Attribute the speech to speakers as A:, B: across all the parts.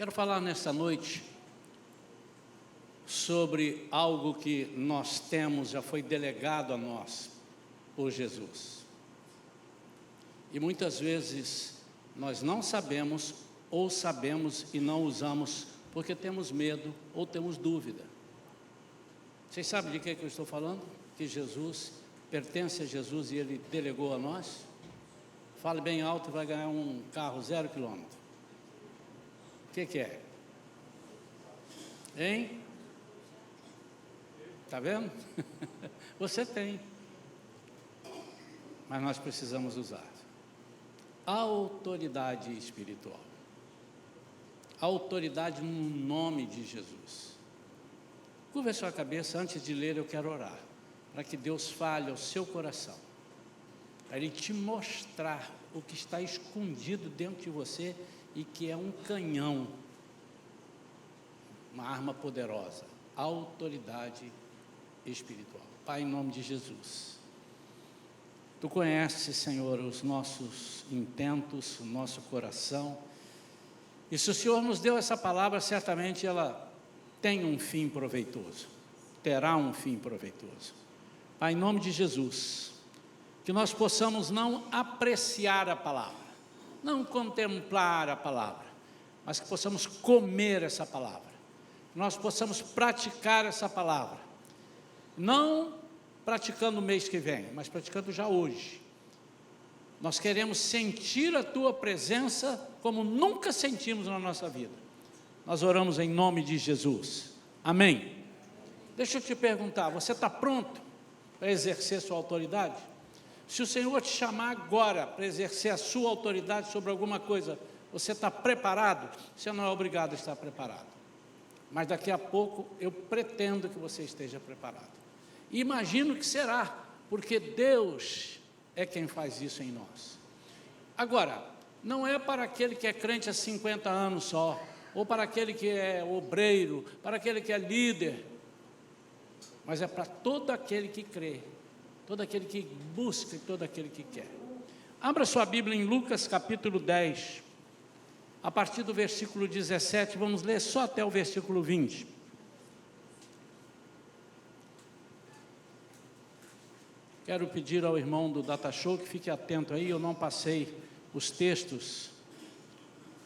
A: Quero falar nesta noite sobre algo que nós temos, já foi delegado a nós por Jesus. E muitas vezes nós não sabemos, ou sabemos e não usamos, porque temos medo ou temos dúvida. Vocês sabem de que eu estou falando? Que Jesus pertence a Jesus e Ele delegou a nós? Fale bem alto e vai ganhar um carro 0 quilômetro. O que é? Hein? Está vendo? Você tem. Mas nós precisamos usar. Autoridade espiritual. Autoridade no nome de Jesus. Curva a sua cabeça, antes de ler eu quero orar. Para que Deus fale ao seu coração. Para Ele te mostrar o que está escondido dentro de você e que é um canhão. Uma arma poderosa. Autoridade espiritual. Pai, em nome de Jesus. Tu conheces, Senhor, os nossos intentos, o nosso coração. E se o Senhor nos deu essa palavra, certamente ela tem um fim proveitoso. Terá um fim proveitoso. Pai, em nome de Jesus, que nós possamos não apreciar a palavra, não contemplar a palavra, mas que possamos comer essa palavra. Que nós possamos praticar essa palavra. Não praticando o mês que vem, mas praticando já hoje. Nós queremos sentir a Tua presença como nunca sentimos na nossa vida. Nós oramos em nome de Jesus. Amém. Deixa eu te perguntar, você está pronto para exercer sua autoridade? Se o Senhor te chamar agora para exercer a sua autoridade sobre alguma coisa, você está preparado? Você não é obrigado a estar preparado. Mas daqui a pouco eu pretendo que você esteja preparado. E imagino que será, porque Deus é quem faz isso em nós. Agora, não é para aquele que é crente há 50 anos só, ou para aquele que é obreiro, para aquele que é líder, mas é para todo aquele que crê, todo aquele que busca e todo aquele que quer. Abra sua Bíblia em Lucas capítulo 10, a partir do versículo 17, vamos ler só até o versículo 20. Quero pedir ao irmão do Data Show que fique atento aí, eu não passei os textos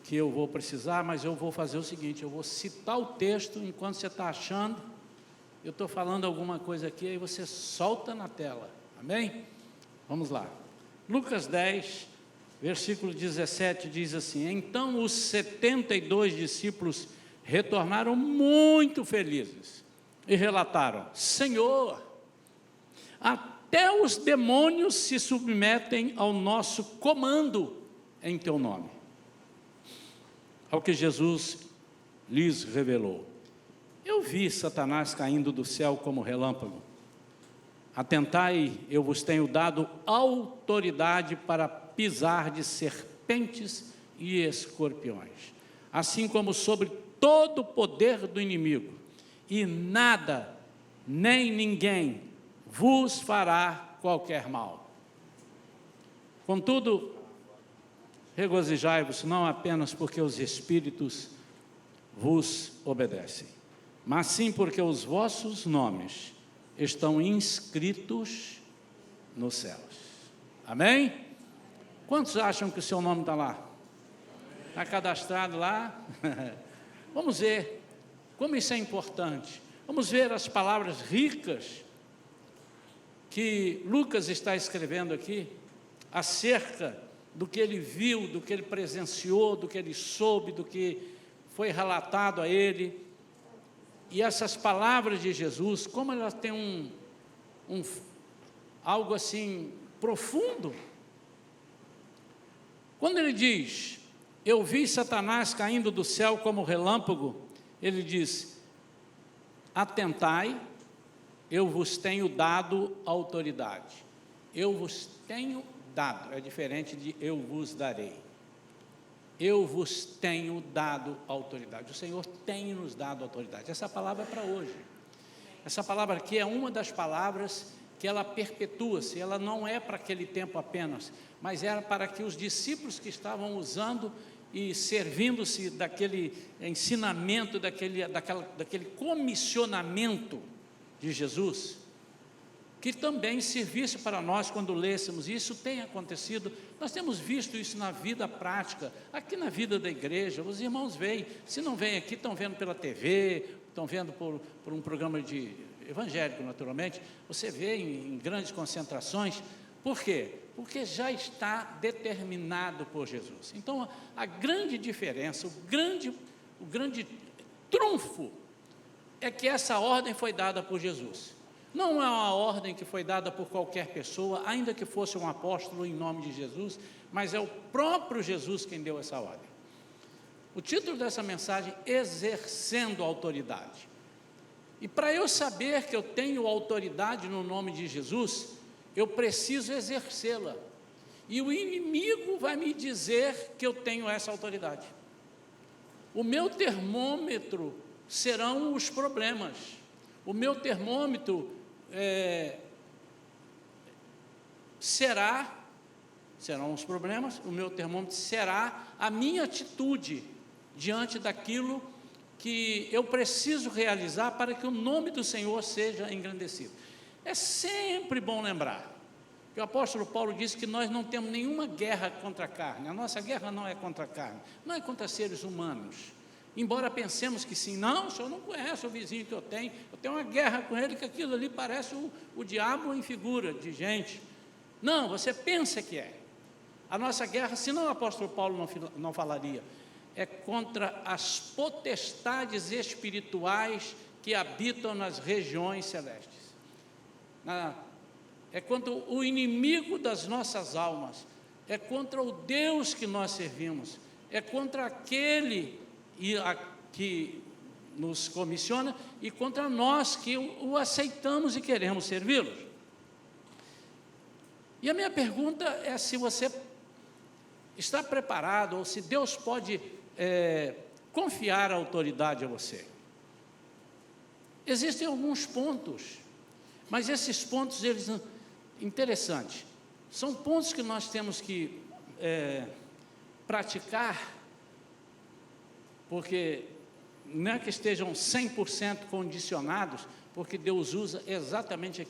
A: que eu vou precisar, mas eu vou fazer o seguinte, eu vou citar o texto enquanto você está achando, eu estou falando alguma coisa aqui, aí você solta na tela, amém? Vamos lá. Lucas 10, versículo 17 diz assim: então os 72 discípulos retornaram muito felizes e relataram: Senhor, até os demônios se submetem ao nosso comando em teu nome. Ao que Jesus lhes revelou: eu vi Satanás caindo do céu como relâmpago. Atentai, eu vos tenho dado autoridade para pisar de serpentes e escorpiões, assim como sobre todo o poder do inimigo, e nada, nem ninguém vos fará qualquer mal. Contudo, regozijai-vos não apenas porque os espíritos vos obedecem, mas sim porque os vossos nomes estão inscritos nos céus. Amém? Quantos acham que o seu nome está lá? Está cadastrado lá? Vamos ver como isso é importante. Vamos ver as palavras ricas que Lucas está escrevendo aqui, acerca do que ele viu, do que ele presenciou, do que ele soube, do que foi relatado a ele. E essas palavras de Jesus, como elas têm algo assim profundo. Quando ele diz: eu vi Satanás caindo do céu como relâmpago, ele diz: atentai, eu vos tenho dado autoridade. Eu vos tenho dado, é diferente de eu vos darei. Eu vos tenho dado autoridade. O Senhor tem nos dado autoridade. Essa palavra é para hoje. Essa palavra aqui é uma das palavras que ela perpetua-se, ela não é para aquele tempo apenas, mas era para que os discípulos que estavam usando e servindo-se daquele ensinamento, daquele comissionamento de Jesus, que também servisse para nós quando lêssemos. Isso tem acontecido, nós temos visto isso na vida prática, aqui na vida da igreja. Os irmãos veem, se não veem aqui, estão vendo pela TV, estão vendo por um programa de evangélico, naturalmente. Você vê em grandes concentrações. Por quê? Porque já está determinado por Jesus. Então, a grande diferença, o grande trunfo é que essa ordem foi dada por Jesus. Não é uma ordem que foi dada por qualquer pessoa, ainda que fosse um apóstolo em nome de Jesus, mas é o próprio Jesus quem deu essa ordem. O título dessa mensagem: Exercendo Autoridade. E para eu saber que eu tenho autoridade no nome de Jesus, eu preciso exercê-la. E o inimigo vai me dizer que eu tenho essa autoridade. O meu termômetro serão os problemas. O meu termômetro serão os problemas. O meu termômetro será a minha atitude diante daquilo que eu preciso realizar para que o nome do Senhor seja engrandecido. É sempre bom lembrar que o apóstolo Paulo disse que nós não temos nenhuma guerra contra a carne. A nossa guerra não é contra a carne, não é contra seres humanos. Embora pensemos que sim. Não, o senhor não conhece o vizinho que eu tenho uma guerra com ele, que aquilo ali parece o diabo em figura de gente. Não, você pensa que é. A nossa guerra, senão o apóstolo Paulo não falaria, é contra as potestades espirituais que habitam nas regiões celestes. É contra o inimigo das nossas almas, é contra o Deus que nós servimos, é contra aquele que nos comissiona e contra nós que o aceitamos e queremos servi-lo. E a minha pergunta é se você está preparado, ou se Deus pode confiar a autoridade a você. Existem alguns pontos, mas esses pontos, interessantes, são pontos que nós temos que praticar, porque não é que estejam 100% condicionados, porque Deus usa exatamente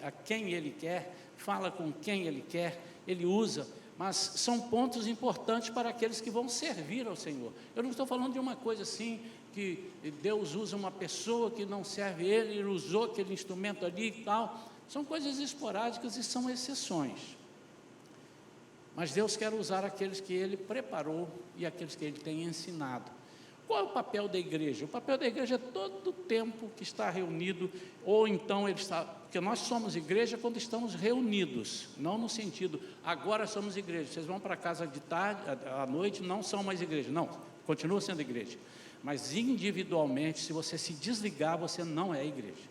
A: a quem Ele quer, fala com quem Ele quer, Ele usa, mas são pontos importantes para aqueles que vão servir ao Senhor. Eu não estou falando de uma coisa assim, que Deus usa uma pessoa que não serve Ele usou aquele instrumento ali e tal. São coisas esporádicas e são exceções. Mas Deus quer usar aqueles que Ele preparou e aqueles que Ele tem ensinado. Qual é o papel da igreja? O papel da igreja é todo o tempo que está reunido, ou então porque nós somos igreja quando estamos reunidos, não no sentido, agora somos igreja, vocês vão para casa de tarde, à noite, não são mais igreja. Não, continua sendo igreja. Mas individualmente, se você se desligar, você não é igreja.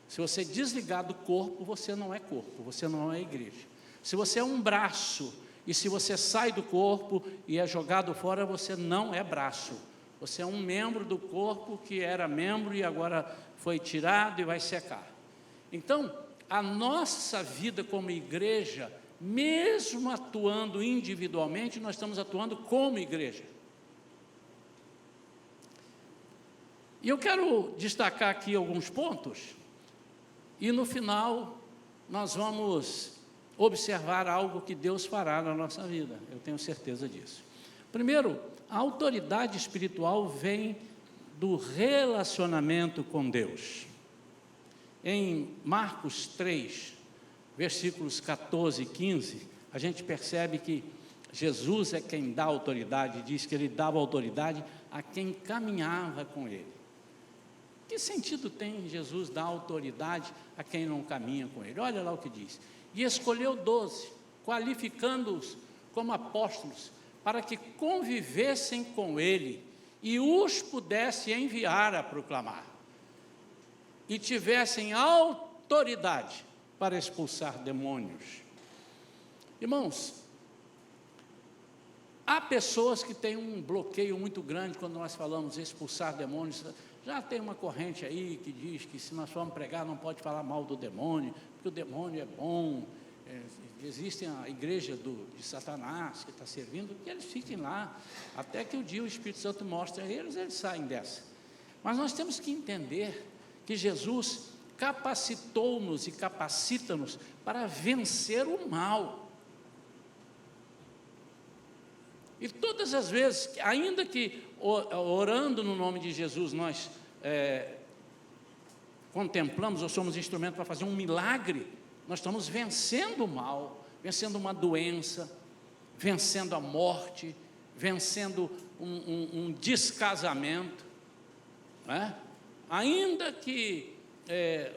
A: Se você desligar do corpo, você não é corpo, você não é igreja. Se você é um braço, e se você sai do corpo e é jogado fora, você não é braço. Você é um membro do corpo que era membro e agora foi tirado e vai secar. Então, a nossa vida como igreja, mesmo atuando individualmente, nós estamos atuando como igreja. E eu quero destacar aqui alguns pontos, e no final nós vamos observar algo que Deus fará na nossa vida, eu tenho certeza disso. Primeiro, a autoridade espiritual vem do relacionamento com Deus. Em Marcos 3, versículos 14 e 15, a gente percebe que Jesus é quem dá autoridade, diz que Ele dava autoridade a quem caminhava com Ele. Que sentido tem Jesus dar autoridade a quem não caminha com Ele? Olha lá o que diz. E escolheu 12, qualificando-os como apóstolos, para que convivessem com Ele e os pudesse enviar a proclamar, e tivessem autoridade para expulsar demônios. Irmãos, há pessoas que têm um bloqueio muito grande quando nós falamos expulsar demônios. Já tem uma corrente aí que diz que se nós formos pregar não pode falar mal do demônio, porque o demônio é bom, Existe a igreja de Satanás que está servindo, que eles fiquem lá, até que o dia o Espírito Santo mostre a eles saem dessa. Mas nós temos que entender que Jesus capacitou-nos e capacita-nos para vencer o mal. E todas as vezes, ainda que orando no nome de Jesus, nós contemplamos ou somos instrumento para fazer um milagre, nós estamos vencendo o mal, vencendo uma doença, vencendo a morte, vencendo um descasamento, né? Ainda que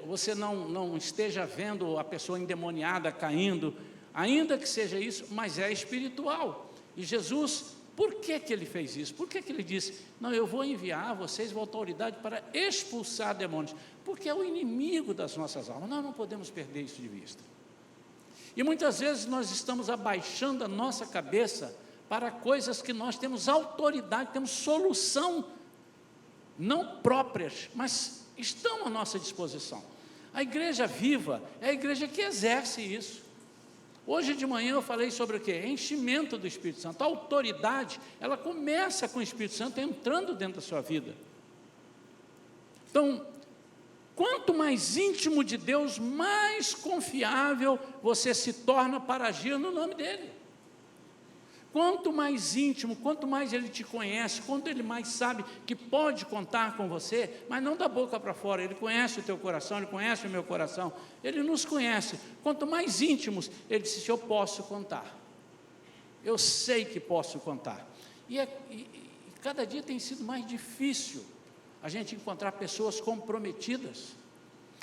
A: você não esteja vendo a pessoa endemoniada caindo, ainda que seja isso, mas é espiritual. E Jesus, por que ele fez isso? Por que ele disse, não, eu vou enviar a vocês uma autoridade para expulsar demônios? Porque é o inimigo das nossas almas, nós não podemos perder isso de vista. E muitas vezes nós estamos abaixando a nossa cabeça para coisas que nós temos autoridade, temos solução, não próprias, mas estão à nossa disposição. A igreja viva é a igreja que exerce isso. Hoje de manhã eu falei sobre o quê? Enchimento do Espírito Santo. A autoridade, ela começa com o Espírito Santo entrando dentro da sua vida. Então, quanto mais íntimo de Deus, mais confiável você se torna para agir no nome dEle. Quanto mais íntimo, quanto mais Ele te conhece, quanto Ele mais sabe que pode contar com você, mas não da boca para fora, Ele conhece o teu coração, Ele conhece o meu coração, Ele nos conhece. Quanto mais íntimos, Ele disse, eu posso contar, eu sei que posso contar. E cada dia tem sido mais difícil a gente encontrar pessoas comprometidas.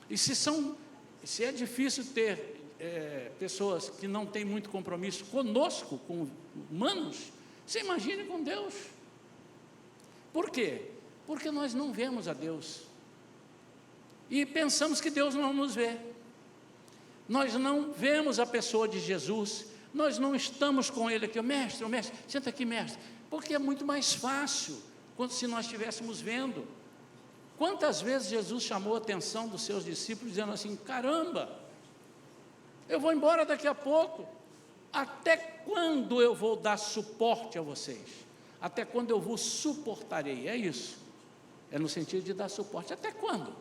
A: E se é difícil ter pessoas que não têm muito compromisso conosco, com humanos, você imagine com Deus. Por quê? Porque nós não vemos a Deus e pensamos que Deus não nos vê. Nós não vemos a pessoa de Jesus, nós não estamos com Ele aqui, mestre, senta aqui, mestre, porque é muito mais fácil quando se nós estivéssemos vendo. Quantas vezes Jesus chamou a atenção dos seus discípulos dizendo assim, caramba, eu vou embora daqui a pouco, até quando eu vou dar suporte a vocês? Até quando eu vos suportarei? É isso, é no sentido de dar suporte. Até quando?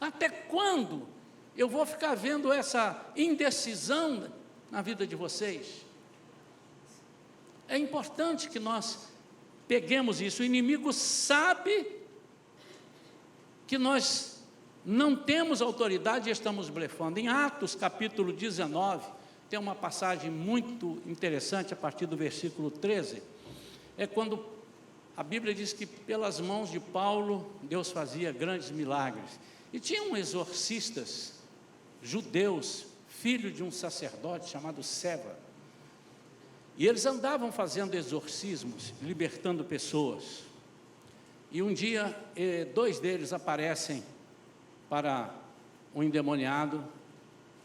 A: Até quando eu vou ficar vendo essa indecisão na vida de vocês? É importante que nós peguemos isso. O inimigo sabe que nós não temos autoridade e estamos blefando. Em Atos capítulo 19, tem uma passagem muito interessante a partir do versículo 13, é quando a Bíblia diz que pelas mãos de Paulo, Deus fazia grandes milagres, e tinham exorcistas judeus, filho de um sacerdote chamado Seva, e eles andavam fazendo exorcismos, libertando pessoas, e um dia, 2 deles aparecem para um endemoniado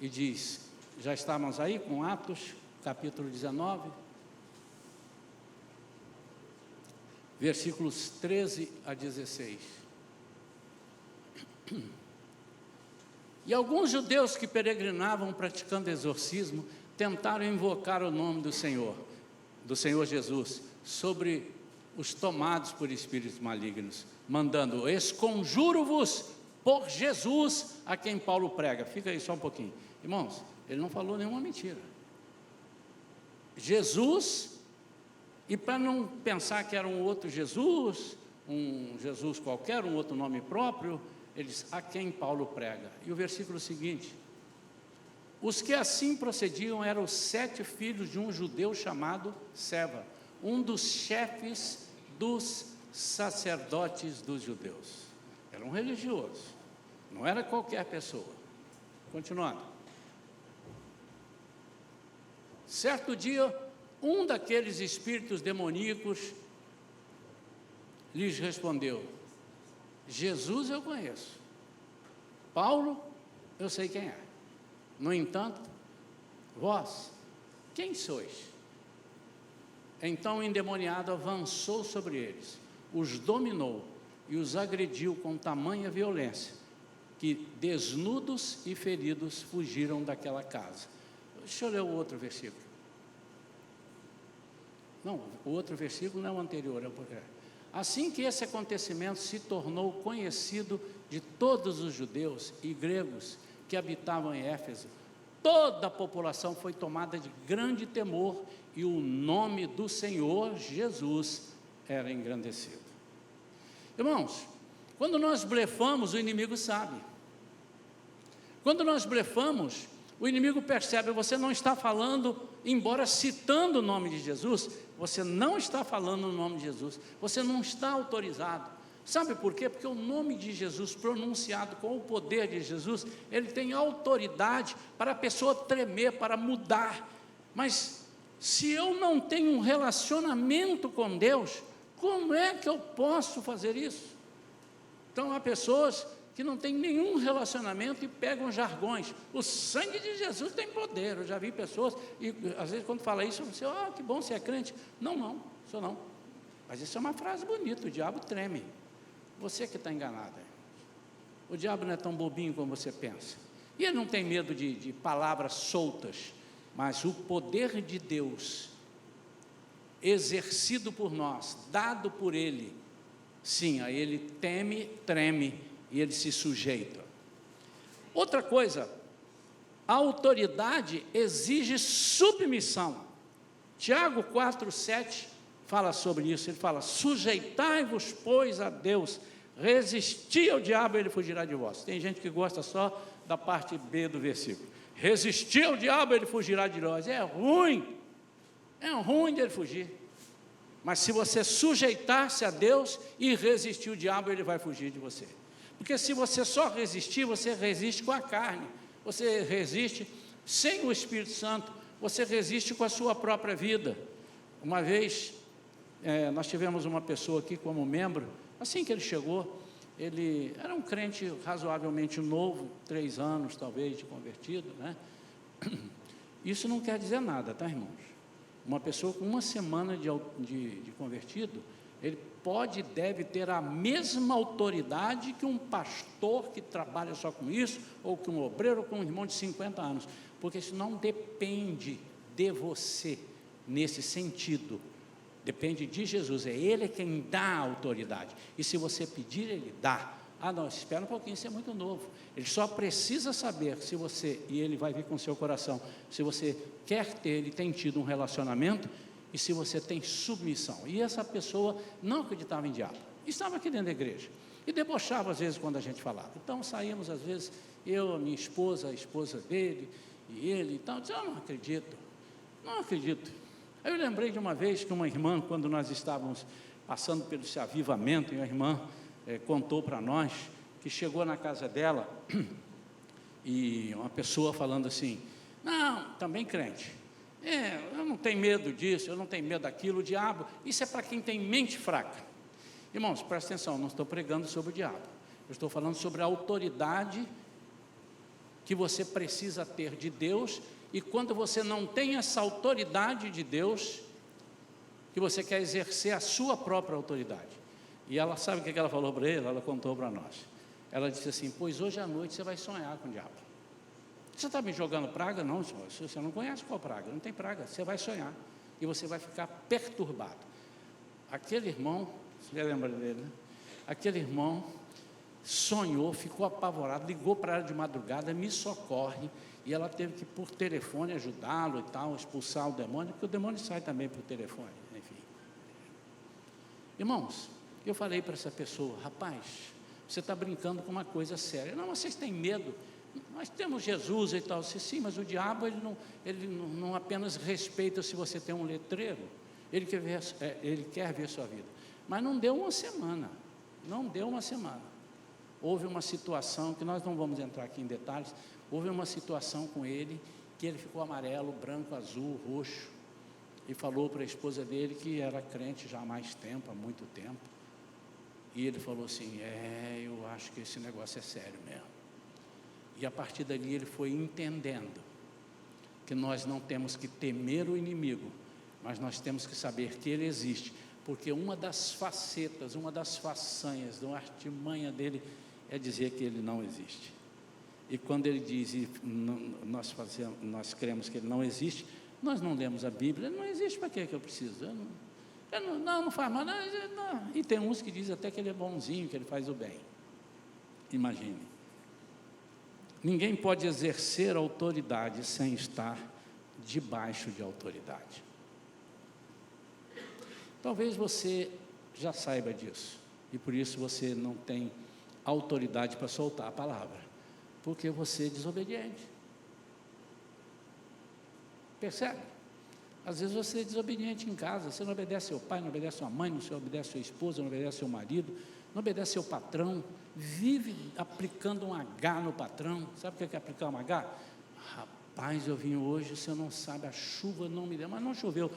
A: e diz, já estávamos aí com Atos, capítulo 19, versículos 13 a 16. E alguns judeus que peregrinavam praticando exorcismo, tentaram invocar o nome do Senhor Jesus, sobre os tomados por espíritos malignos, mandando, esconjuro-vos por Jesus, a quem Paulo prega. Fica aí só um pouquinho. Irmãos, ele não falou nenhuma mentira. Jesus, e para não pensar que era um outro Jesus, um Jesus qualquer, um outro nome próprio, ele diz, a quem Paulo prega. E o versículo seguinte, os que assim procediam eram os 7 filhos de um judeu chamado Seva, um dos chefes dos sacerdotes dos judeus. Era um religioso, não era qualquer pessoa. Continuando. Certo dia, um daqueles espíritos demoníacos lhes respondeu, Jesus eu conheço, Paulo eu sei quem é, no entanto, vós, quem sois? Então o endemoniado avançou sobre eles, os dominou e os agrediu com tamanha violência, que desnudos e feridos fugiram daquela casa. Deixa eu ler o outro versículo. Não, o outro versículo não é o anterior, é o porque. Assim que esse acontecimento se tornou conhecido de todos os judeus e gregos que habitavam em Éfeso, toda a população foi tomada de grande temor e o nome do Senhor Jesus era engrandecido. Irmãos, quando nós blefamos, o inimigo sabe. Quando nós blefamos, o inimigo percebe, você não está falando, embora citando o nome de Jesus, você não está falando o nome de Jesus, você não está autorizado. Sabe por quê? Porque o nome de Jesus, pronunciado com o poder de Jesus, ele tem autoridade para a pessoa tremer, para mudar. Mas se eu não tenho um relacionamento com Deus, como é que eu posso fazer isso? Então há pessoas que não têm nenhum relacionamento e pegam jargões. O sangue de Jesus tem poder. Eu já vi pessoas, e às vezes quando fala isso, eu falo assim, que bom, você é crente. Não, sou não. Mas isso é uma frase bonita, o diabo treme. Você que está enganado. O diabo não é tão bobinho como você pensa. E ele não tem medo de palavras soltas, mas o poder de Deus, exercido por nós, dado por Ele, sim, aí ele teme, treme, e ele se sujeita. Outra coisa, a autoridade exige submissão. Tiago 4,7 fala sobre isso, ele fala, sujeitai-vos, pois, a Deus, resisti ao diabo, ele fugirá de vós. Tem gente que gosta só da parte B do versículo, resistir ao diabo, ele fugirá de nós. É ruim dele fugir, mas se você sujeitar-se a Deus e resistir o diabo, ele vai fugir de você. Porque se você só resistir, você resiste com a carne, você resiste sem o Espírito Santo, você resiste com a sua própria vida. Uma vez, nós tivemos uma pessoa aqui como membro, assim que ele chegou, ele era um crente razoavelmente novo, 3 anos talvez de convertido, né? Isso não quer dizer nada, tá, irmãos? Uma pessoa com 1 semana de convertido, ele pode e deve ter a mesma autoridade que um pastor que trabalha só com isso, ou que um obreiro, ou que um irmão de 50 anos, porque isso não depende de você, nesse sentido, depende de Jesus, é Ele quem dá a autoridade, e se você pedir, Ele dá. Não, espera um pouquinho, isso é muito novo. Ele só precisa saber se você, e Ele vai vir com o seu coração, se você quer ter, Ele tem tido um relacionamento, e se você tem submissão. E essa pessoa não acreditava em diabo, estava aqui dentro da igreja, e debochava às vezes quando a gente falava. Então saímos às vezes, eu, a minha esposa, a esposa dele, e ele, então, eu disse, não acredito. Aí eu lembrei de uma vez que uma irmã, quando nós estávamos passando pelo esse avivamento, e a irmã contou para nós, que chegou na casa dela, e uma pessoa falando assim, não, também crente, eu não tenho medo disso, eu não tenho medo daquilo, o diabo, isso é para quem tem mente fraca. Irmãos, presta atenção, não estou pregando sobre o diabo, eu estou falando sobre a autoridade que você precisa ter de Deus, e quando você não tem essa autoridade de Deus, que você quer exercer a sua própria autoridade. E ela sabe o que ela falou para ele? Ela contou para nós. Ela disse assim, pois hoje à noite você vai sonhar com o diabo. Você está me jogando praga? Não, senhor, você não conhece qual praga, não tem praga, você vai sonhar, e você vai ficar perturbado. Aquele irmão, você lembra dele, né? Aquele irmão sonhou, ficou apavorado, ligou para ela de madrugada, me socorre, e ela teve que por telefone ajudá-lo e tal, expulsar o demônio, porque o demônio sai também por telefone, enfim. Irmãos, eu falei para essa pessoa, rapaz, você está brincando com uma coisa séria. Não, vocês têm medo, nós temos Jesus e tal. Disse, sim, mas o diabo ele não apenas respeita se você tem um letreiro, ele quer ver sua vida. Mas não deu uma semana, houve uma situação, que nós não vamos entrar aqui em detalhes, houve uma situação com ele, que ele ficou amarelo, branco, azul, roxo, e falou para a esposa dele, que era crente já há mais tempo, há muito tempo, e ele falou assim, eu acho que esse negócio é sério mesmo. E a partir dali ele foi entendendo, que nós não temos que temer o inimigo, mas nós temos que saber que ele existe, porque uma das facetas, uma das façanhas, uma artimanha dele, é dizer que ele não existe. E quando ele diz, nós cremos que ele não existe, nós não lemos a Bíblia, ele não existe, para que eu preciso? Não faz mal, não. E tem uns que dizem até que ele é bonzinho, que ele faz o bem. Imagine. Ninguém pode exercer autoridade sem estar debaixo de autoridade. Talvez você já saiba disso, e por isso você não tem autoridade para soltar a palavra, porque você é desobediente. Percebe? Às vezes você é desobediente em casa, você não obedece seu pai, não obedece sua mãe, não obedece sua esposa, não obedece seu marido, não obedece seu patrão, vive aplicando um H no patrão. Sabe o que é aplicar um H? Rapaz, eu vim hoje, você não sabe, a chuva não me deu, mas não choveu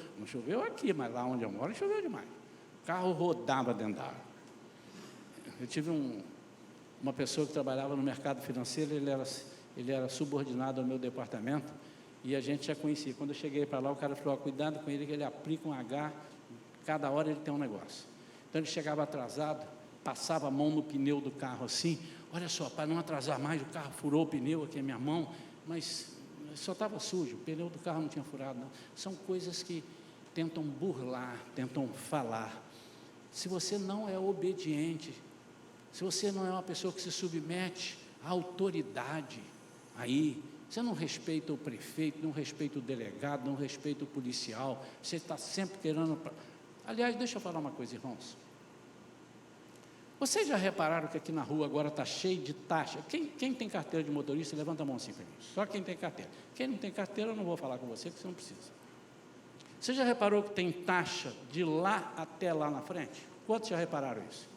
A: aqui, mas lá onde eu moro choveu demais, o carro rodava dentro da água. Eu tive uma pessoa que trabalhava no mercado financeiro, ele era subordinado ao meu departamento, e a gente já conhecia. Quando eu cheguei para lá, o cara falou, cuidado com ele, que ele aplica um H, cada hora ele tem um negócio. Então ele chegava atrasado, passava a mão no pneu do carro assim, olha só, para não atrasar mais, o carro furou o pneu aqui, a minha mão, mas só estava sujo, o pneu do carro não tinha furado, não. São coisas que tentam burlar, tentam falar. Se você não é obediente, se você não é uma pessoa que se submete à autoridade, aí, você não respeita o prefeito, não respeita o delegado, não respeita o policial, você está sempre querendo... Aliás, deixa eu falar uma coisa, irmãos. Vocês já repararam que aqui na rua agora está cheio de taxa? Quem tem carteira de motorista, levanta a mão assim para mim. Só quem tem carteira. Quem não tem carteira, eu não vou falar com você, porque você não precisa. Você já reparou que tem taxa de lá até lá na frente? Quantos já repararam isso?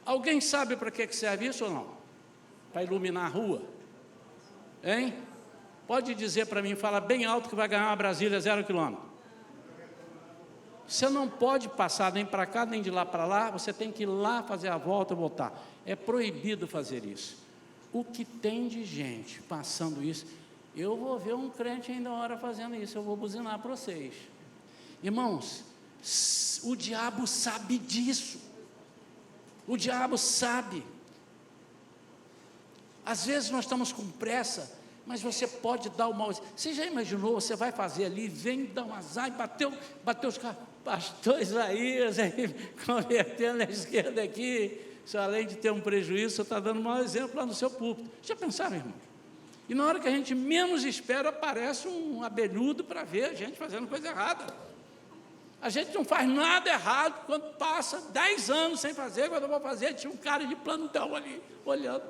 A: Alguém sabe para que serve isso ou não? Para iluminar a rua? Hein? Pode dizer para mim, fala bem alto que vai ganhar uma Brasília 0 quilômetro. Você não pode passar nem para cá, nem de lá para lá, você tem que ir lá fazer a volta e voltar. É proibido fazer isso. O que tem de gente passando isso, eu vou ver um crente ainda uma hora fazendo isso, eu vou buzinar para vocês. Irmãos, o diabo sabe disso. O diabo sabe. Às vezes nós estamos com pressa, mas você pode dar uma... Você já imaginou, você vai fazer ali, vem, dá um azar e bateu os carros. Pastor Isaías, aí, convertendo à esquerda aqui, só além de ter um prejuízo, você está dando um mau exemplo lá no seu púlpito. Já pensaram, irmão? E na hora que a gente menos espera, aparece um abelhudo para ver a gente fazendo coisa errada. A gente não faz nada errado, quando passa 10 anos sem fazer, quando eu vou fazer, tinha um cara de plantão ali, olhando.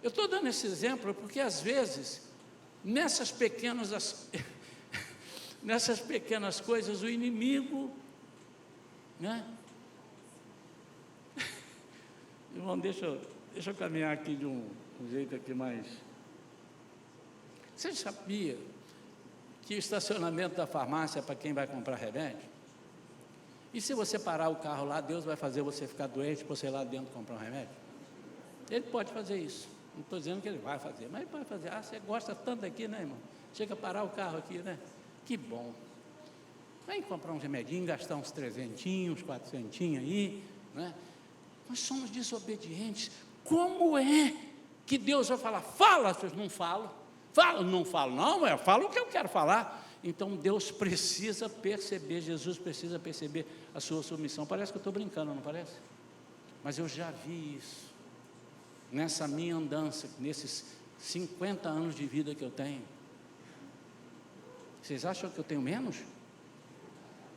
A: Eu estou dando esse exemplo porque, às vezes, nessas pequenas coisas, o inimigo, né? Irmão, deixa eu caminhar aqui de um jeito aqui mais... Você sabia que o estacionamento da farmácia é para quem vai comprar remédio? E se você parar o carro lá, Deus vai fazer você ficar doente para você ir lá dentro comprar um remédio? Ele pode fazer isso. Não estou dizendo que ele vai fazer, mas ele pode fazer. Você gosta tanto aqui, né, irmão? Chega a parar o carro aqui, né? Que bom. Vem comprar um remedinho, gastar uns 300, 400 aí, né? Nós somos desobedientes. Como é que Deus vai falar? Fala, vocês não falam. Fala, não falo, não, eu falo o que eu quero falar. Então Deus precisa perceber, Jesus precisa perceber a sua submissão. Parece que eu estou brincando, não parece? Mas eu já vi isso. Nessa minha andança, nesses 50 anos de vida que eu tenho. Vocês acham que eu tenho menos?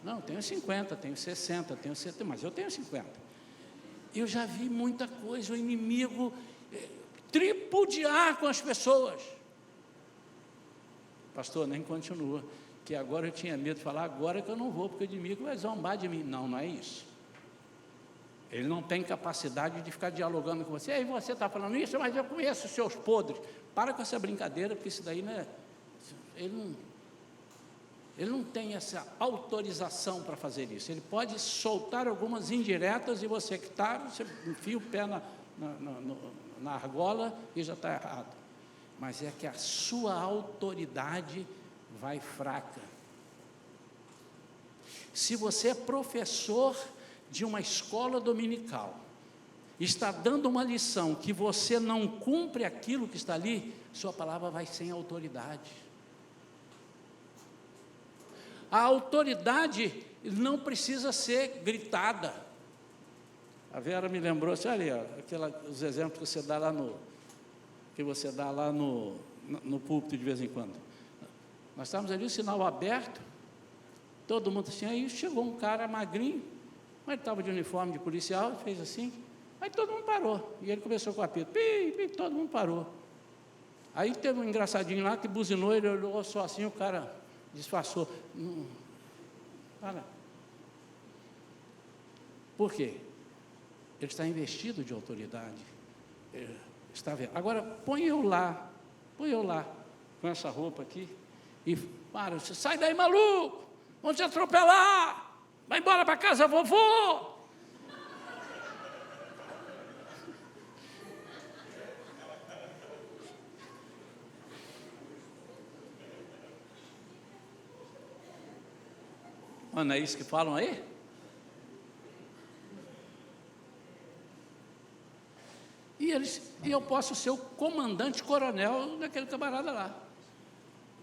A: Não, eu tenho 50, tenho 60, tenho 70, mas eu tenho 50. Eu já vi muita coisa, o inimigo tripudiar com as pessoas. Pastor, nem continua, que agora eu tinha medo de falar, agora que eu não vou, porque o inimigo vai zombar de mim. Não, não é isso. Ele não tem capacidade de ficar dialogando com você. Aí você está falando isso, mas eu conheço os seus podres. Para com essa brincadeira, porque isso daí, né? Ele não tem essa autorização para fazer isso. Ele pode soltar algumas indiretas e você que está, você enfia o pé na argola e já está errado. Mas é que a sua autoridade vai fraca. Se você é professor de uma escola dominical está dando uma lição que você não cumpre aquilo que está ali, sua palavra vai sem autoridade. A autoridade não precisa ser gritada. A Vera me lembrou assim, olha, os exemplos que você dá lá no púlpito de vez em quando. Nós estávamos ali, o sinal aberto, todo mundo assim, aí chegou um cara magrinho, mas ele estava de uniforme de policial, fez assim, aí todo mundo parou, e ele começou com o apito, todo mundo parou. Aí teve um engraçadinho lá que buzinou, ele olhou só assim, o cara disfarçou. Para. Por quê? Ele está investido de autoridade. Está vendo? Agora, põe eu lá, com essa roupa aqui, e para, você sai daí, maluco, vão te atropelar, vai embora para casa, vovô. Não é isso que falam aí? E eu posso ser o comandante coronel daquele camarada lá.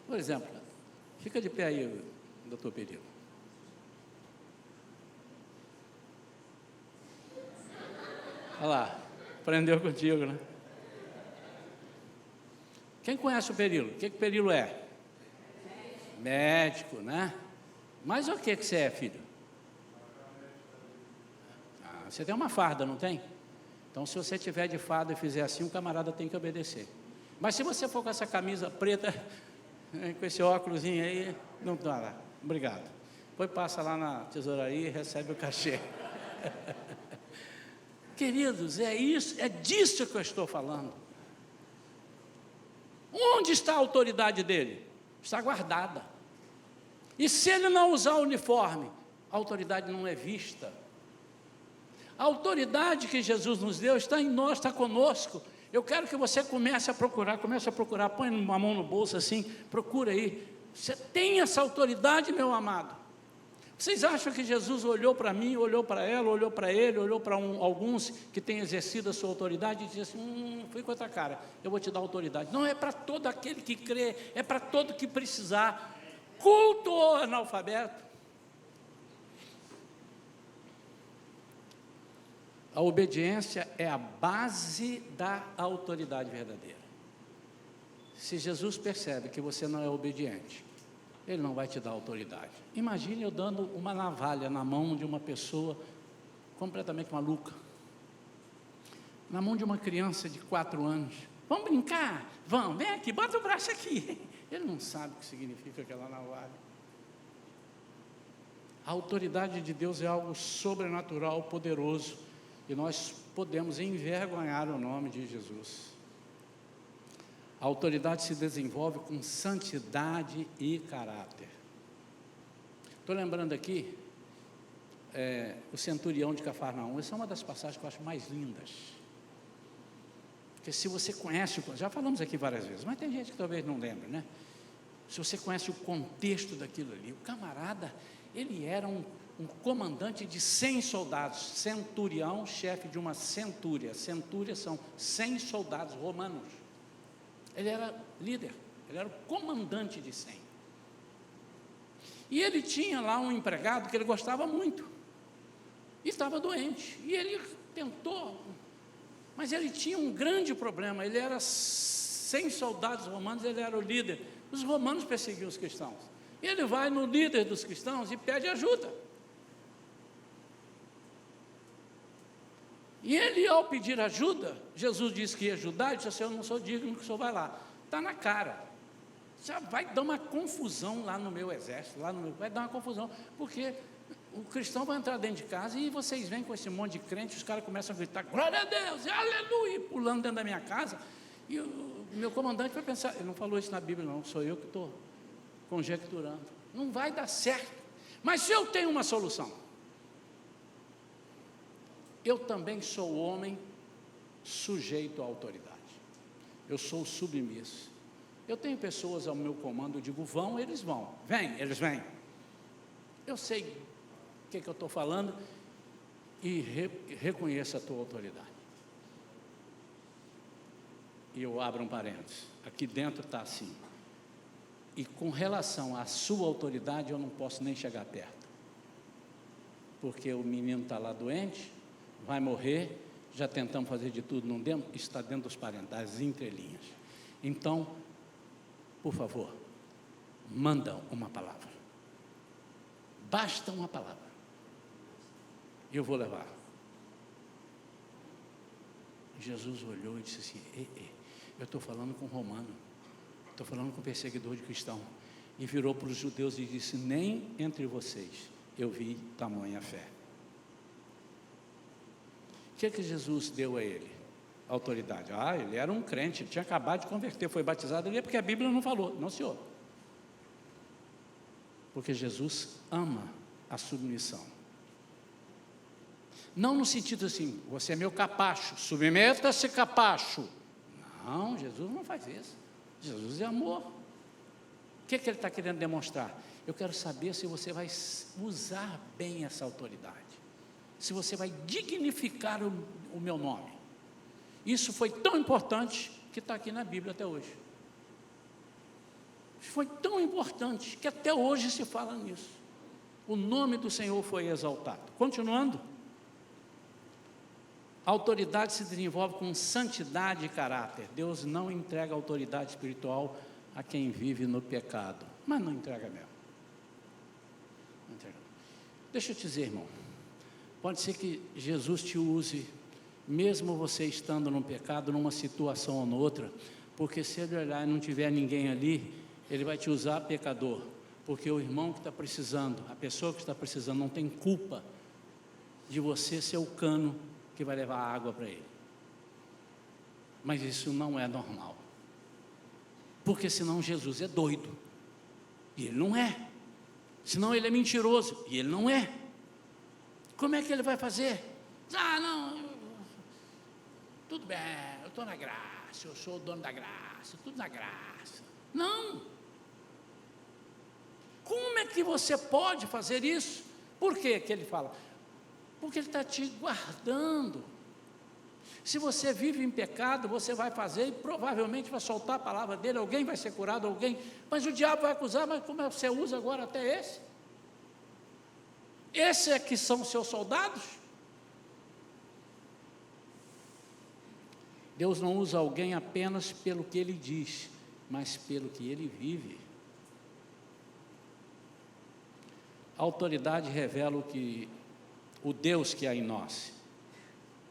A: Por exemplo, fica de pé aí, doutor Perillo. Olha lá, aprendeu contigo, né? Quem conhece o Perillo? O que o Perillo é? Médico, né? Mas o que você é, filho? Você tem uma farda, não tem? Então, se você tiver de farda e fizer assim, o camarada tem que obedecer. Mas se você for com essa camisa preta, com esse óculosinho aí, não dá lá. Obrigado. Depois passa lá na tesouraria e recebe o cachê. Queridos, é disso que eu estou falando. Onde está a autoridade dele? Está guardada. E se ele não usar o uniforme, a autoridade não é vista. A autoridade que Jesus nos deu está em nós, está conosco. Eu quero que você comece a procurar, põe uma mão no bolso assim, procura aí. Você tem essa autoridade, meu amado. Vocês acham que Jesus olhou para mim, olhou para ela, olhou para ele, olhou para alguns que têm exercido a sua autoridade e disse assim, fui com outra cara, eu vou te dar autoridade. Não, é para todo aquele que crê, é para todo que precisar, culto ou analfabeto. A obediência é a base da autoridade verdadeira. Se Jesus percebe que você não é obediente, Ele não vai te dar autoridade. Imagine eu dando uma navalha na mão de uma pessoa completamente maluca, na mão de uma criança de 4 anos. Vamos brincar? Vamos, vem aqui, bota o braço aqui. Ele não sabe o que significa aquela navalha. A autoridade de Deus é algo sobrenatural, poderoso, e nós podemos envergonhar o nome de Jesus. A autoridade se desenvolve com santidade e caráter. Estou lembrando aqui, o centurião de Cafarnaum. Essa é uma das passagens que eu acho mais lindas. Porque se você conhece, já falamos aqui várias vezes, mas tem gente que talvez não lembre, né? Se você conhece o contexto daquilo ali, o camarada, ele era um comandante de 100 soldados, centurião, chefe de uma centúria. Centúria são 100 soldados romanos. Ele era líder, ele era o comandante de 100. E ele tinha lá um empregado que ele gostava muito, e estava doente, e ele tentou, mas ele tinha um grande problema. Ele era 100 soldados romanos, ele era o líder. Os romanos perseguiam os cristãos. E ele vai no líder dos cristãos e pede ajuda. E ele, ao pedir ajuda, Jesus disse que ia ajudar, e disse assim, eu não sou digno que o senhor vai lá. Está na cara. Já vai dar uma confusão lá no meu exército, vai dar uma confusão, porque o cristão vai entrar dentro de casa e vocês vêm com esse monte de crente, os caras começam a gritar, glória a Deus, aleluia, pulando dentro da minha casa, e o meu comandante vai pensar, ele não falou isso na Bíblia não, sou eu que estou conjecturando, não vai dar certo. Mas se eu tenho uma solução, eu também sou homem sujeito à autoridade, eu sou submisso. Eu tenho pessoas ao meu comando, eu digo, vão, eles vão, vem, eles vêm. Eu sei o que eu estou falando e reconheço a tua autoridade. E eu abro um parênteses, aqui dentro está assim, e com relação à sua autoridade, eu não posso nem chegar perto, porque o menino está lá doente, vai morrer, já tentamos fazer de tudo, não dentro, está dentro dos parênteses, das entrelinhas. Então, por favor, manda uma palavra, basta uma palavra, eu vou levar. Jesus olhou e disse assim, eu estou falando com romano, estou falando com perseguidor de cristão, e virou para os judeus e disse, nem entre vocês eu vi tamanha fé. O que Jesus deu a ele? Autoridade. Ele era um crente, ele tinha acabado de converter, foi batizado ali, porque a Bíblia não falou, não senhor. Porque Jesus ama a submissão. Não no sentido assim, você é meu capacho, submeta-se capacho. Não, Jesus não faz isso. Jesus é amor. O que ele está querendo demonstrar? Eu quero saber se você vai usar bem essa autoridade, se você vai dignificar o meu nome. Isso foi tão importante que está aqui na Bíblia até hoje. Foi tão importante que até hoje se fala nisso. O nome do Senhor foi exaltado. Continuando. A autoridade se desenvolve com santidade e caráter. Deus não entrega autoridade espiritual a quem vive no pecado, mas não entrega mesmo. Não entrega. Deixa eu te dizer, irmão, pode ser que Jesus te use, mesmo você estando no pecado, numa situação ou noutra, porque se ele olhar e não tiver ninguém ali, ele vai te usar pecador, porque o irmão que está precisando, a pessoa que está precisando, não tem culpa de você ser o cano que vai levar água para ele. Mas isso não é normal, porque senão Jesus é doido, e ele não é, senão ele é mentiroso, e ele não é. Como é que ele vai fazer? Não, tudo bem, eu estou na graça, eu sou o dono da graça, tudo na graça. Não. Como é que você pode fazer isso? Por que ele fala? Porque ele está te guardando. Se você vive em pecado, você vai fazer e provavelmente vai soltar a palavra dele, alguém vai ser curado, mas o diabo vai acusar, mas como você usa agora até esse? Esses é que são seus soldados? Deus não usa alguém apenas pelo que ele diz, mas pelo que ele vive. A autoridade revela o Deus que há em nós,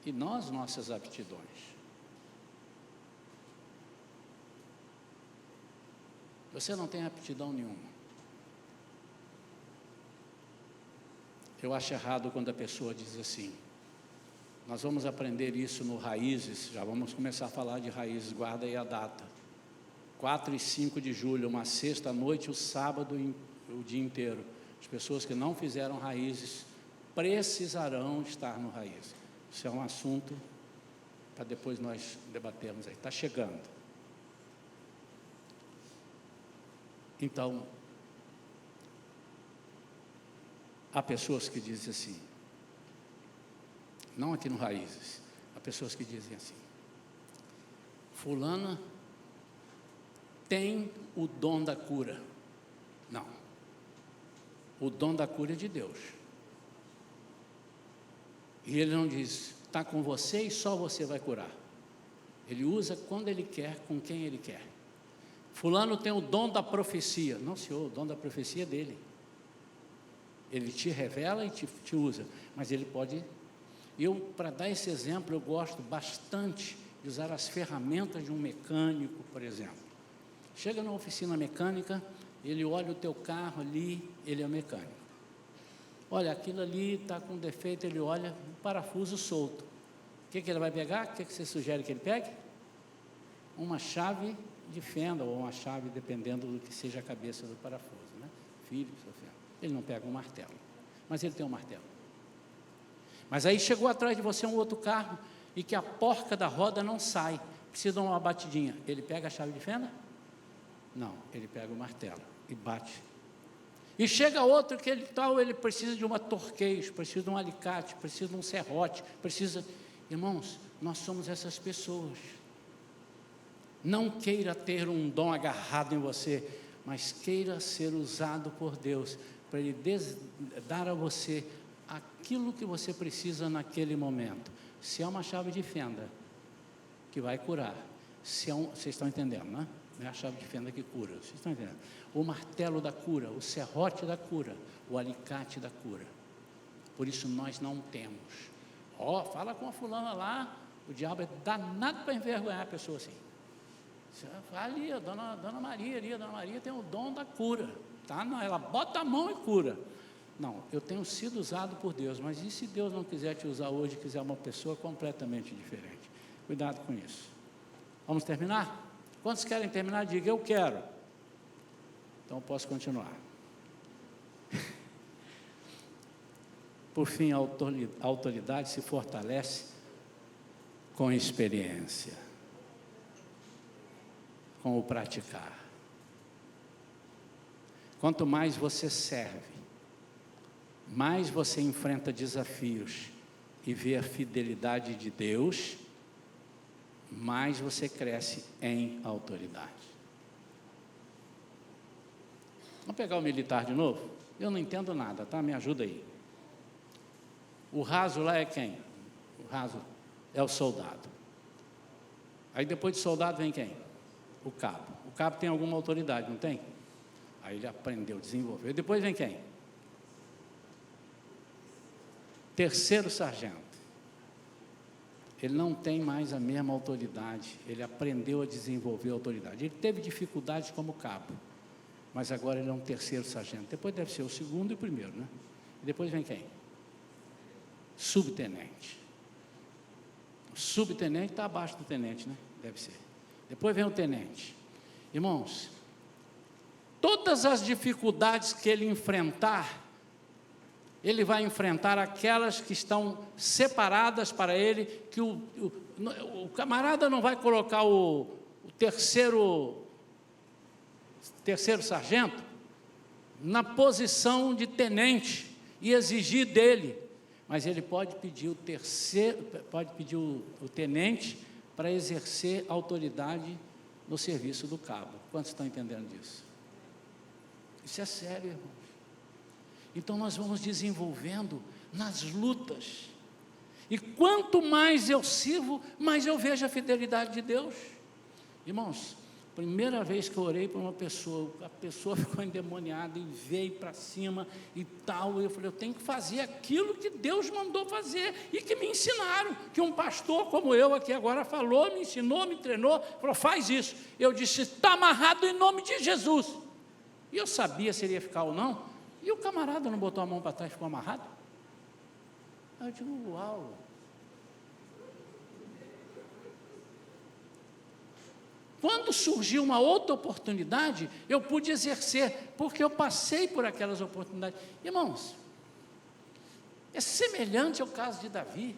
A: e nossas aptidões. Você não tem aptidão nenhuma. Eu acho errado quando a pessoa diz assim, nós vamos aprender isso no Raízes, já vamos começar a falar de Raízes, guarda aí a data, 4 e 5 de julho, uma sexta noite, o sábado, o dia inteiro. As pessoas que não fizeram Raízes precisarão estar no Raízes. Isso é um assunto para depois nós debatermos aí, está chegando. Então, há pessoas que dizem assim, não aqui no Raízes, há pessoas que dizem assim, fulana tem o dom da cura. Não, o dom da cura é de Deus, e ele não diz, está com você e só você vai curar. Ele usa quando ele quer, com quem ele quer. Fulano tem o dom da profecia. Não, senhor, o dom da profecia é dele. Ele te revela e te usa, mas ele pode... para dar esse exemplo, eu gosto bastante de usar as ferramentas de um mecânico, por exemplo. Chega na oficina mecânica, ele olha o teu carro ali, ele é mecânico. Olha, aquilo ali está com defeito, ele olha, um parafuso solto. O que ele vai pegar? O que você sugere que ele pegue? Uma chave de fenda, ou uma chave, dependendo do que seja a cabeça do parafuso, né? Phillips ou fenda. Ele não pega um martelo, mas ele tem um martelo. Mas aí chegou atrás de você um outro carro, e que a porca da roda não sai, precisa de uma batidinha. Ele pega a chave de fenda? Não, ele pega o martelo e bate. E chega outro que ele precisa de uma torqueis, precisa de um alicate, precisa de um serrote, precisa... Irmãos, nós somos essas pessoas. Não queira ter um dom agarrado em você, mas queira ser usado por Deus, para Ele dar a você aquilo que você precisa naquele momento. Se é uma chave de fenda, que vai curar. Se é vocês estão entendendo, né? Não é a chave de fenda que cura, vocês estão entendendo? O martelo da cura, o serrote da cura, o alicate da cura. Por isso nós não temos. Fala com a fulana lá, o diabo é danado para envergonhar a pessoa assim. Ali, a dona Maria tem o dom da cura, tá? Não, ela bota a mão e cura. Não, eu tenho sido usado por Deus, mas e se Deus não quiser te usar hoje, quiser uma pessoa completamente diferente? Cuidado com isso. Vamos terminar? Quantos querem terminar? Diga, eu quero. Então eu posso continuar. Por fim, a autoridade se fortalece com experiência, com o praticar. Quanto mais você serve, mais você enfrenta desafios e vê a fidelidade de Deus, mais você cresce em autoridade. Vamos pegar o militar de novo? Eu não entendo nada, tá? Me ajuda aí. O raso lá é quem? O raso é o soldado. Aí depois de soldado vem quem? O cabo. O cabo tem alguma autoridade, não tem? Aí ele aprendeu, desenvolveu. E depois vem quem? Terceiro sargento. Ele não tem mais a mesma autoridade, ele aprendeu a desenvolver a autoridade. Ele teve dificuldades como cabo, mas agora ele é um terceiro sargento. Depois deve ser o segundo e o primeiro, né? E depois vem quem? Subtenente. O subtenente está abaixo do tenente, né? Deve ser. Depois vem o tenente. Irmãos, todas as dificuldades que ele enfrentar, ele vai enfrentar aquelas que estão separadas para ele, que o camarada não vai colocar o terceiro sargento na posição de tenente e exigir dele, mas ele pode pedir o tenente para exercer autoridade no serviço do cabo. Quantos estão entendendo disso? Isso é sério, irmãos. Então nós vamos desenvolvendo nas lutas, e quanto mais eu sirvo, mais eu vejo a fidelidade de Deus. Irmãos, primeira vez que eu orei por uma pessoa, a pessoa ficou endemoniada e veio para cima e tal, e eu falei, eu tenho que fazer aquilo que Deus mandou fazer, e que me ensinaram, que um pastor como eu aqui agora falou, me ensinou, me treinou, falou, faz isso. Eu disse, está amarrado em nome de Jesus, e eu sabia se ele ia ficar ou não, e o camarada não botou a mão para trás e ficou amarrado? Aí eu digo, uau! Quando surgiu uma outra oportunidade, eu pude exercer, porque eu passei por aquelas oportunidades. Irmãos, é semelhante ao caso de Davi.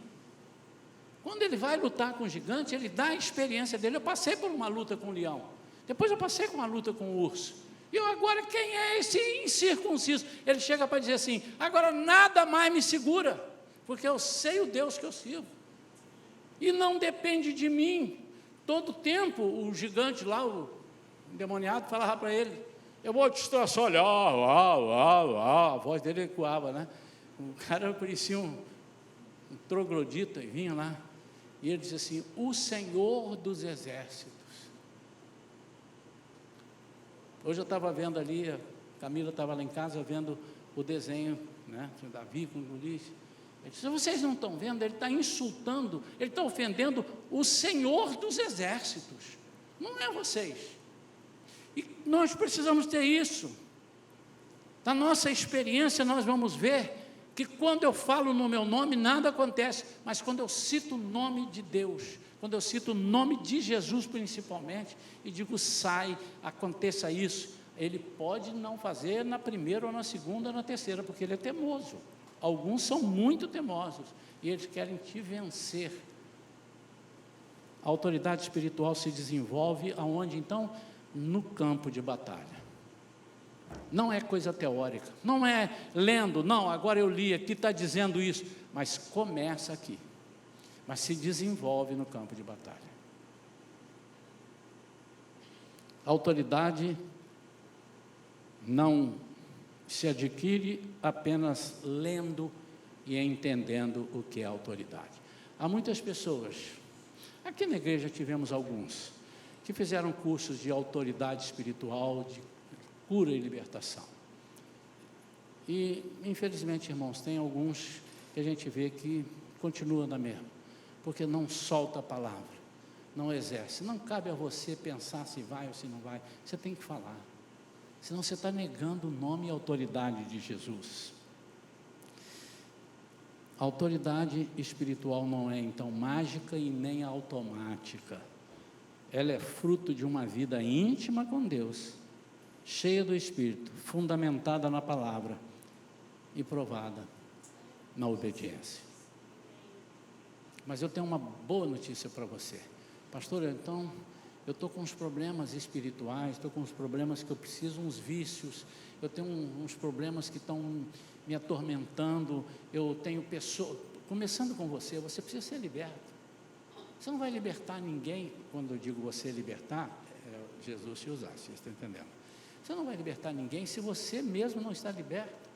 A: Quando ele vai lutar com o gigante, ele dá a experiência dele. Eu passei por uma luta com o leão, depois eu passei por uma luta com o urso. E eu agora, quem é esse incircunciso? Ele chega para dizer assim, agora nada mais me segura, porque eu sei o Deus que eu sirvo, e não depende de mim. Todo tempo, o gigante lá, o endemoniado, falava para ele, eu vou te traçar, olha, a voz dele ecoava, né? O cara parecia um troglodita, e vinha lá, e ele dizia assim, o Senhor dos Exércitos. Hoje eu estava vendo ali, a Camila estava lá em casa, vendo o desenho, né, de Davi com Golias. Ele disse, vocês não estão vendo? Ele está insultando, ele está ofendendo o Senhor dos Exércitos, não é vocês. E nós precisamos ter isso. Na nossa experiência nós vamos ver que quando eu falo no meu nome, nada acontece, mas quando eu cito o nome de Deus, quando eu cito o nome de Jesus principalmente, e digo, sai, aconteça isso, ele pode não fazer na primeira, ou na segunda, ou na terceira, porque ele é teimoso. Alguns são muito teimosos, e eles querem te vencer. A autoridade espiritual se desenvolve aonde então? No campo de batalha. Não é coisa teórica, não é lendo, não, agora eu li, aqui está dizendo isso, mas começa aqui, mas se desenvolve no campo de batalha. autoridade não se adquire apenas lendo e entendendo o que é autoridade. Há muitas pessoas, aqui na igreja tivemos alguns, que fizeram cursos de autoridade espiritual, de cura e libertação. E, infelizmente, irmãos, tem alguns que a gente vê que continua na mesma, porque não solta a palavra, não exerce. Não cabe a você pensar se vai ou se não vai, você tem que falar, senão você está negando o nome e a autoridade de Jesus. A autoridade espiritual não é, então, mágica e nem automática. Ela é fruto de uma vida íntima com Deus, cheia do Espírito, fundamentada na palavra e provada na obediência. Mas eu tenho uma boa notícia para você. Pastor, então, eu estou com uns problemas espirituais, estou com uns problemas que eu preciso, uns vícios, eu tenho uns problemas que estão me atormentando, eu tenho pessoas, começando com você precisa ser liberto. Você não vai libertar ninguém, quando eu digo você libertar, Jesus te usar, vocês estão entendendo? Você não vai libertar ninguém se você mesmo não está liberto.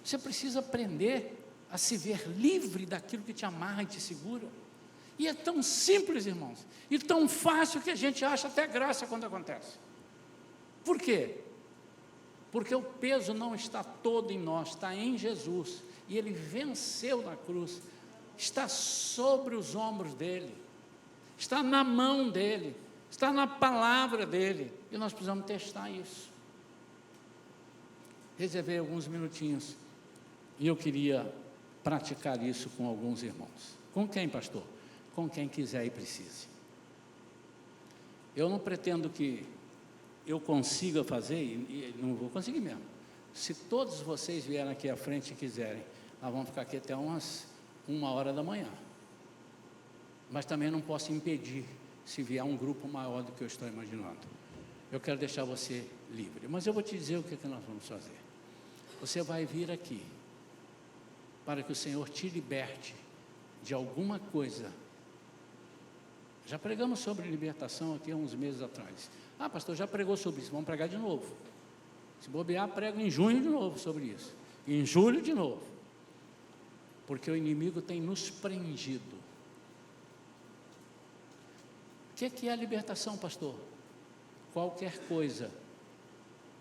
A: Você precisa aprender a se ver livre daquilo que te amarra e te segura. E é tão simples, irmãos, e tão fácil que a gente acha até graça quando acontece. Por quê? Porque o peso não está todo em nós, está em Jesus, e Ele venceu na cruz, está sobre os ombros dEle, está na mão dEle, está na palavra dEle, e nós precisamos testar isso. Reservei alguns minutinhos, e eu queria praticar isso com alguns irmãos. Com quem, pastor? Com quem quiser e precise. Eu não pretendo que eu consiga fazer, e não vou conseguir mesmo. Se todos vocês vierem aqui à frente e quiserem, nós vamos ficar aqui até 1h da manhã. Mas também não posso impedir, se vier um grupo maior do que eu estou imaginando. Eu quero deixar você livre, mas eu vou te dizer o que nós vamos fazer. Você vai vir aqui, para que o Senhor te liberte de alguma coisa. Já pregamos sobre libertação aqui há uns meses atrás. Ah, pastor, já pregou sobre isso, vamos pregar de novo. Se bobear, prego em junho de novo sobre isso, em julho de novo, porque o inimigo tem nos prendido. O que é a libertação, pastor? Qualquer coisa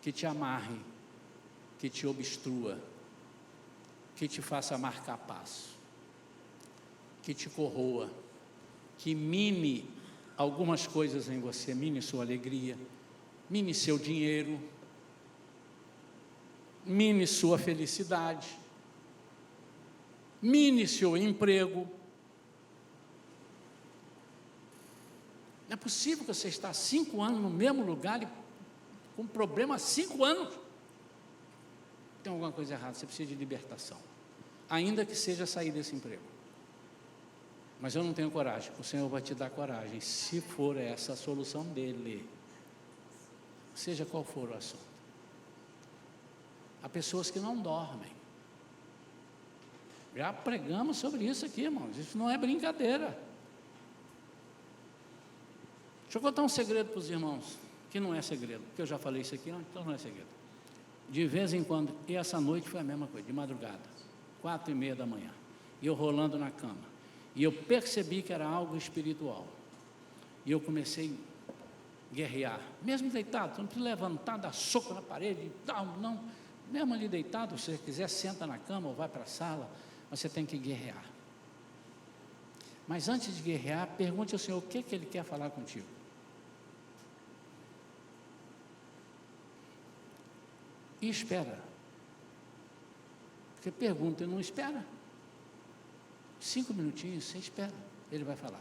A: que te amarre, que te obstrua, que te faça marcar passo, que te corroa, que mine algumas coisas em você, mine sua alegria, mine seu dinheiro, mine sua felicidade, mine seu emprego. Não é possível que você está 5 anos no mesmo lugar e com problema há 5 anos. Tem alguma coisa errada, você precisa de libertação, ainda que seja sair desse emprego. Mas eu não tenho coragem, o Senhor vai te dar coragem, se for essa a solução dEle, seja qual for o assunto. Há pessoas que não dormem, já pregamos sobre isso aqui, irmãos, isso não é brincadeira. Deixa eu contar um segredo para os irmãos, que não é segredo, porque eu já falei isso aqui, então não é segredo. De vez em quando, e essa noite foi a mesma coisa, de madrugada, 4h30 da manhã, e eu rolando na cama, e eu percebi que era algo espiritual, e eu comecei a guerrear, mesmo deitado, você não precisa levantar, dar soco na parede e tal, não, mesmo ali deitado, se você quiser, senta na cama ou vai para a sala, mas você tem que guerrear. Mas antes de guerrear, pergunte ao Senhor o que Ele quer falar contigo. E espera, porque pergunta e não espera, 5 minutinhos, você espera, Ele vai falar.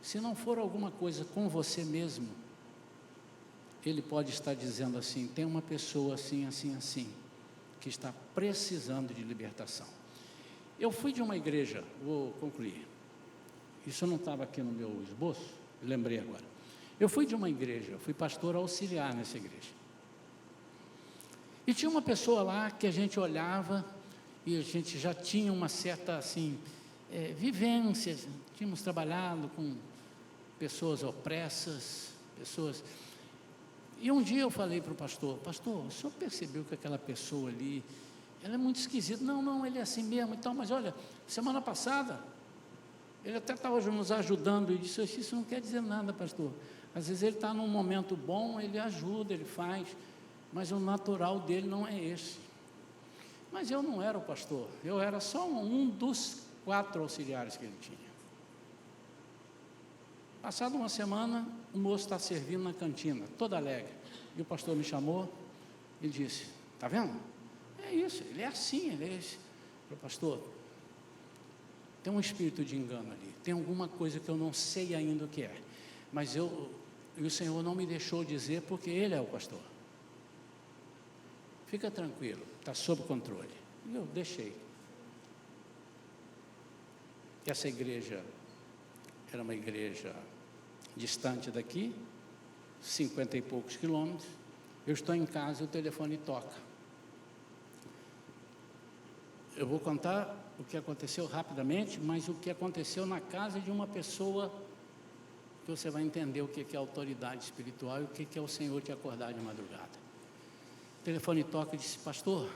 A: Se não for alguma coisa com você mesmo, Ele pode estar dizendo assim, tem uma pessoa assim, assim, assim, que está precisando de libertação. Eu fui de uma igreja, vou concluir, isso não estava aqui no meu esboço, lembrei agora. Eu fui de uma igreja, fui pastor auxiliar nessa igreja. E tinha uma pessoa lá que a gente olhava e a gente já tinha uma certa, assim, vivência, tínhamos trabalhado com pessoas opressas, pessoas, E um dia eu falei para o pastor, o senhor percebeu que aquela pessoa ali, ela é muito esquisita? Não, ele é assim mesmo e tal, mas olha, semana passada, ele até estava nos ajudando, e disse, isso não quer dizer nada, pastor. Às vezes ele está num momento bom, ele ajuda, ele faz, mas o natural dele não é esse. Mas eu não era o pastor, eu era só um dos 4 auxiliares que ele tinha. Passada uma semana, o moço está servindo na cantina, todo alegre. E o pastor me chamou e disse, está vendo? É isso, ele é assim, ele é esse. Eu falei, pastor, tem um espírito de engano ali, tem alguma coisa que eu não sei ainda o que é. Mas o Senhor não me deixou dizer porque Ele é o pastor. Fica tranquilo, está sob controle. E eu deixei. Essa igreja era uma igreja distante daqui, 50 e poucos quilômetros. Eu estou em casa e o telefone toca. Eu vou contar o que aconteceu rapidamente, mas o que aconteceu na casa de uma pessoa que você vai entender o que é autoridade espiritual e o que é o Senhor te acordar de madrugada. O telefone toca e disse, pastor,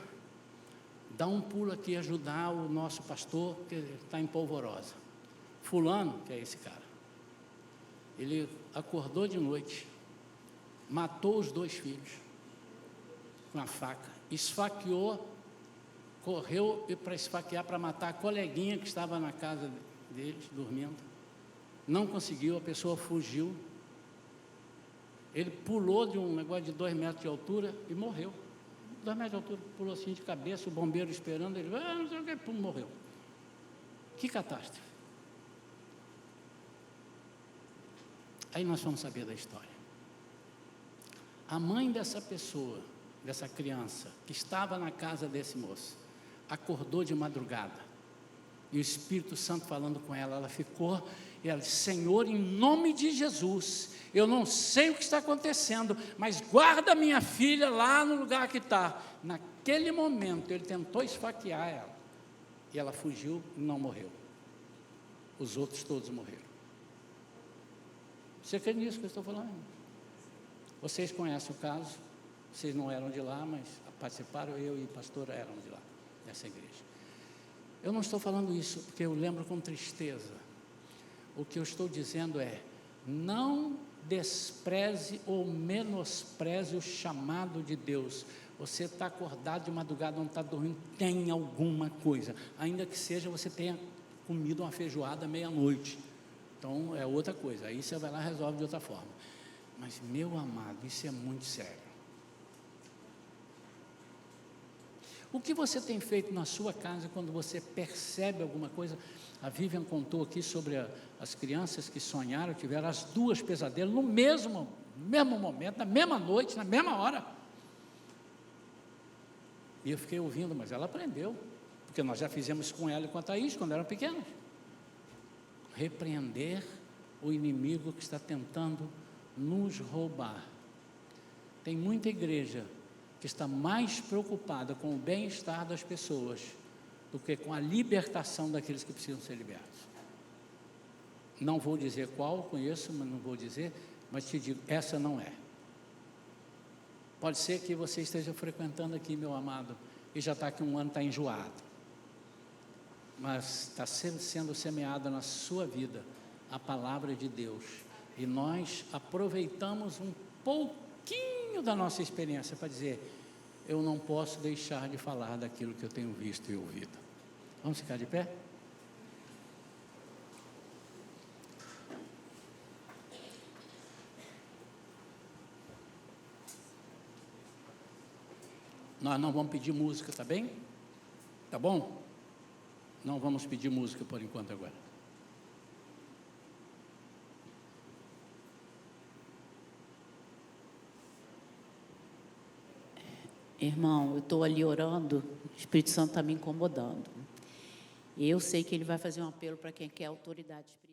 A: dá um pulo aqui ajudar o nosso pastor, que está em Polvorosa. Fulano, que é esse cara, ele acordou de noite, matou os 2 filhos com a faca, esfaqueou, correu para esfaquear, para matar a coleguinha que estava na casa deles, dormindo. Não conseguiu, a pessoa fugiu. Ele pulou de um negócio de 2 metros de altura e morreu. 2 metros de altura, pulou assim de cabeça, o bombeiro esperando, ele, não sei o que, pum, morreu. Que catástrofe. Aí nós vamos saber da história. A mãe dessa pessoa, dessa criança, que estava na casa desse moço, acordou de madrugada, e o Espírito Santo falando com ela, ela ficou, e ela disse, Senhor, em nome de Jesus, eu não sei o que está acontecendo, mas guarda minha filha lá no lugar que está. Naquele momento, ele tentou esfaquear ela, e ela fugiu e não morreu. Os outros todos morreram. Você crê nisso que eu estou falando? Vocês conhecem o caso, vocês não eram de lá, mas participaram, eu e o pastor éramos de lá, dessa igreja. Eu não estou falando isso porque eu lembro com tristeza. O que eu estou dizendo é, não despreze ou menospreze o chamado de Deus. Você está acordado de madrugada, não está dormindo, tem alguma coisa, ainda que seja você tenha comido uma feijoada meia-noite, então é outra coisa, aí você vai lá e resolve de outra forma. Mas, meu amado, isso é muito sério. O que você tem feito na sua casa quando você percebe alguma coisa? A Vivian contou aqui sobre as crianças que sonharam, tiveram as 2 pesadelos no mesmo momento, na mesma noite, na mesma hora. E eu fiquei ouvindo, mas ela aprendeu, porque nós já fizemos com ela e com a Thaís, quando eram pequenos. Repreender o inimigo que está tentando nos roubar. Tem muita igreja que está mais preocupada com o bem-estar das pessoas do que com a libertação daqueles que precisam ser libertos. Não vou dizer qual, conheço, mas não vou dizer, mas te digo, essa não é. Pode ser que você esteja frequentando aqui, meu amado, e já está aqui 1 ano, está enjoado, mas está sendo semeada na sua vida a palavra de Deus, e nós aproveitamos um pouquinho da nossa experiência para dizer, eu não posso deixar de falar daquilo que eu tenho visto e ouvido. Vamos ficar de pé? Nós não vamos pedir música, tá bem? Tá bom? Não vamos pedir música por enquanto agora.
B: Irmão, eu estou ali orando, o Espírito Santo está me incomodando. Eu sei que ele vai fazer um apelo para quem quer autoridade espiritual.